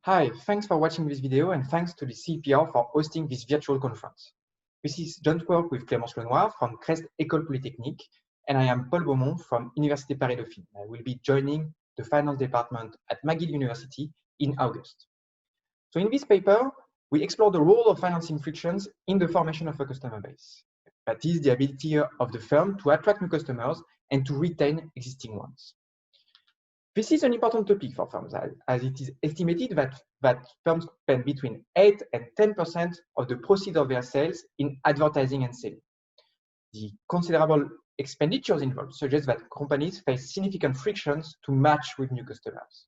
Hi, thanks for watching this video and thanks to the CPR for hosting this virtual conference. This is joint work with Clémence Lenoir from Crest École Polytechnique, and I am Paul Beaumont from Université Paris-Dauphine. I will be joining the finance department at McGill University in August. So in this paper, we explore the role of financing frictions in the formation of a customer base. That is the ability of the firm to attract new customers and to retain existing ones. This is an important topic for firms, as it is estimated that firms spend between 8 and 10% of the proceeds of their sales in advertising and selling. The considerable expenditures involved suggest that companies face significant frictions to match with new customers.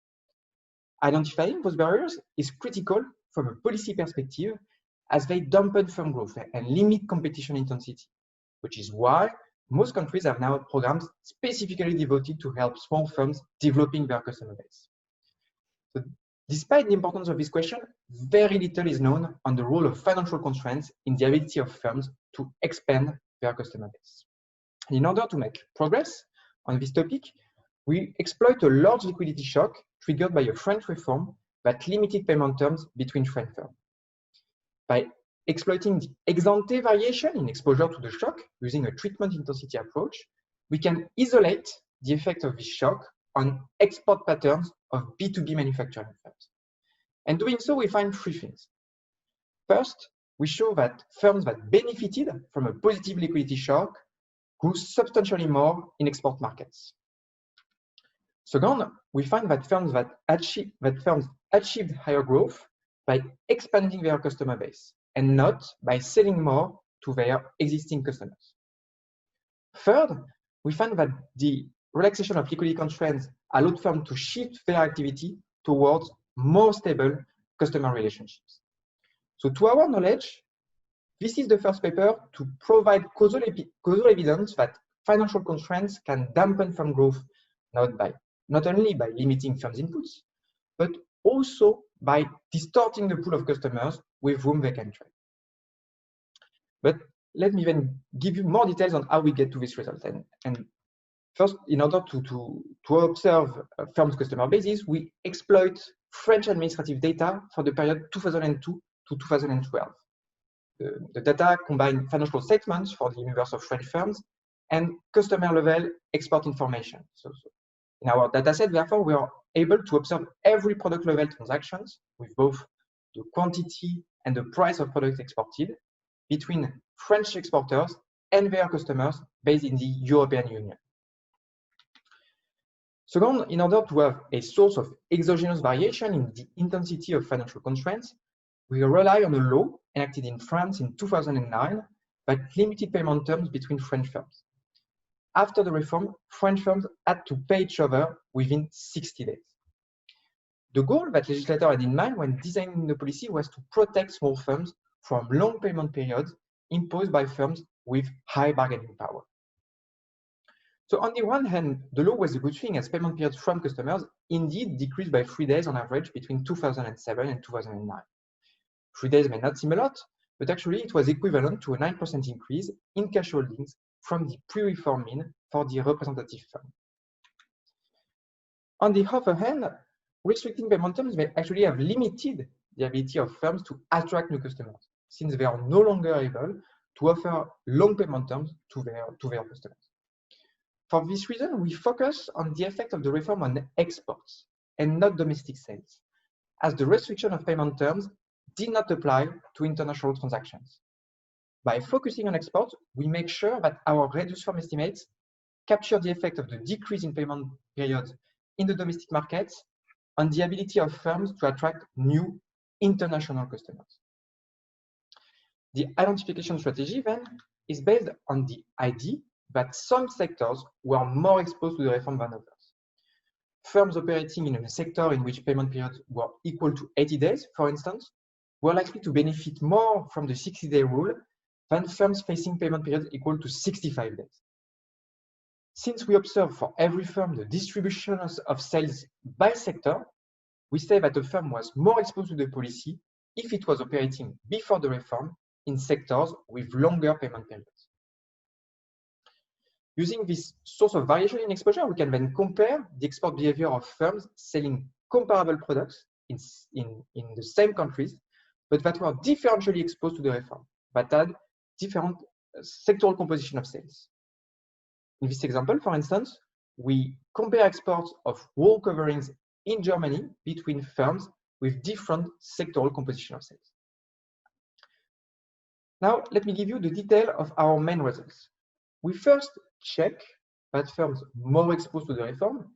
Identifying those barriers is critical from a policy perspective, as they dampen firm growth and limit competition intensity, which is why most countries have now programs specifically devoted to help small firms developing their customer base. So, despite the importance of this question, very little is known on the role of financial constraints in the ability of firms to expand their customer base. In order to make progress on this topic, we exploit a large liquidity shock triggered by a French reform that limited payment terms between French firms. By exploiting the ex-ante variation in exposure to the shock using a treatment intensity approach, we can isolate the effect of this shock on export patterns of B2B manufacturing firms. And doing so, we find three things. First, we show that firms that benefited from a positive liquidity shock grew substantially more in export markets. Second, we find that firms achieved higher growth by expanding their customer base and not by selling more to their existing customers. Third, we find that the relaxation of liquidity constraints allowed firms to shift their activity towards more stable customer relationships. So to our knowledge, this is the first paper to provide causal evidence that financial constraints can dampen firm growth not only by limiting firms' inputs, but also by distorting the pool of customers with whom they can trade. But let me then give you more details on how we get to this result. And first, in order to observe a firm's customer bases, we exploit French administrative data for the period 2002 to 2012. The data combine financial statements for the universe of French firms and customer-level export information. So in our dataset, therefore, we are able to observe every product-level transactions with both the quantity and the price of products exported between French exporters and their customers based in the European Union. Second, in order to have a source of exogenous variation in the intensity of financial constraints, we rely on a law enacted in France in 2009 that limited payment terms between French firms. After the reform, French firms had to pay each other within 60 days. The goal that legislator had in mind when designing the policy was to protect small firms from long payment periods imposed by firms with high bargaining power. So on the one hand, the law was a good thing, as payment periods from customers indeed decreased by 3 days on average between 2007 and 2009. 3 days may not seem a lot, but actually it was equivalent to a 9% increase in cash holdings from the pre-reform mean for the representative firm. On the other hand, restricting payment terms may actually have limited the ability of firms to attract new customers, since they are no longer able to offer long payment terms to their customers. For this reason, we focus on the effect of the reform on exports and not domestic sales, as the restriction of payment terms did not apply to international transactions. By focusing on exports, we make sure that our reduced firm estimates capture the effect of the decrease in payment periods in the domestic markets on the ability of firms to attract new international customers. The identification strategy, then, is based on the idea that some sectors were more exposed to the reform than others. Firms operating in a sector in which payment periods were equal to 80 days, for instance, were likely to benefit more from the 60-day rule than firms facing payment periods equal to 65 days. Since we observe for every firm the distribution of sales by sector, we say that a firm was more exposed to the policy if it was operating before the reform in sectors with longer payment periods. Using this source of variation in exposure, we can then compare the export behavior of firms selling comparable products in the same countries, but that were differentially exposed to the reform, that had different sectoral composition of sales. In this example, for instance, we compare exports of wall coverings in Germany between firms with different sectoral composition of sales. Now, let me give you the detail of our main results. We first check that firms more exposed to the reform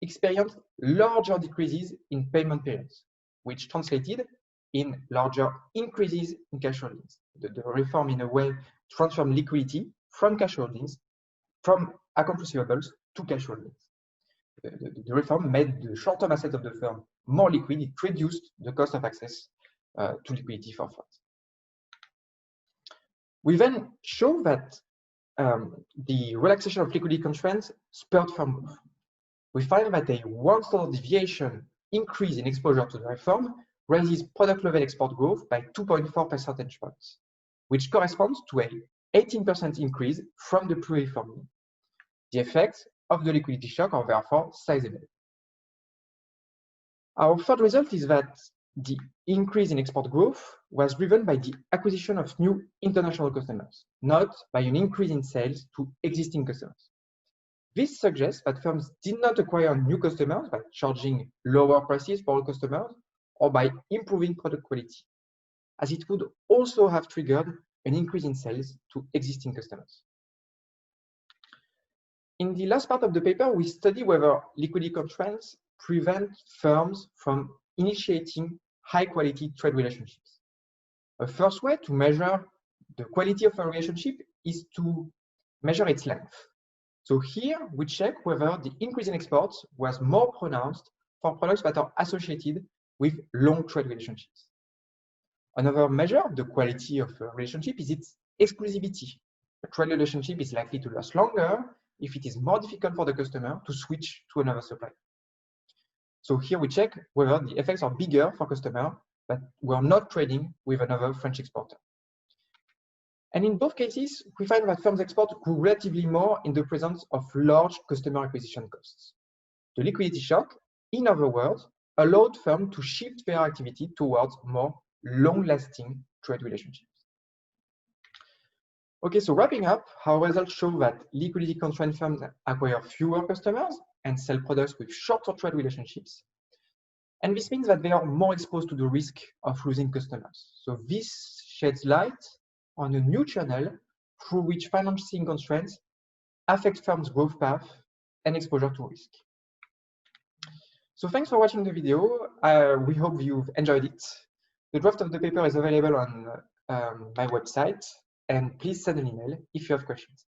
experienced larger decreases in payment periods, which translated in larger increases in cash holdings. The reform, in a way, transformed liquidity from cash holdings, from account receivables to cash holdings. The reform made the short-term assets of the firm more liquid. It reduced the cost of access to liquidity for funds. We then show that the relaxation of liquidity constraints spurred firm growth. We find that a 1 standard deviation increase in exposure to the reform raises product level export growth by 2.4 percentage points, which corresponds to an 18% increase from the pre-reform year. The effects of the liquidity shock are therefore sizable. Our third result is that the increase in export growth was driven by the acquisition of new international customers, not by an increase in sales to existing customers. This suggests that firms did not acquire new customers by charging lower prices for all customers or by improving product quality, as it would also have triggered an increase in sales to existing customers. In the last part of the paper, we study whether liquidity constraints prevent firms from initiating high-quality trade relationships. A first way to measure the quality of a relationship is to measure its length. So here we check whether the increase in exports was more pronounced for products that are associated with long trade relationships. Another measure of the quality of a relationship is its exclusivity. A trade relationship is likely to last longer if it is more difficult for the customer to switch to another supplier. So here we check whether the effects are bigger for customers that were not trading with another French exporter. And in both cases, we find that firms export grew relatively more in the presence of large customer acquisition costs. The liquidity shock, in other words, allowed firms to shift their activity towards more long-lasting trade relationships. Okay, so wrapping up, our results show that liquidity constrained firms acquire fewer customers and sell products with shorter trade relationships. And this means that they are more exposed to the risk of losing customers. So this sheds light on a new channel through which financing constraints affect firms' growth path and exposure to risk. So thanks for watching the video. We hope you've enjoyed it. The draft of the paper is available on my website, and please send an email if you have questions.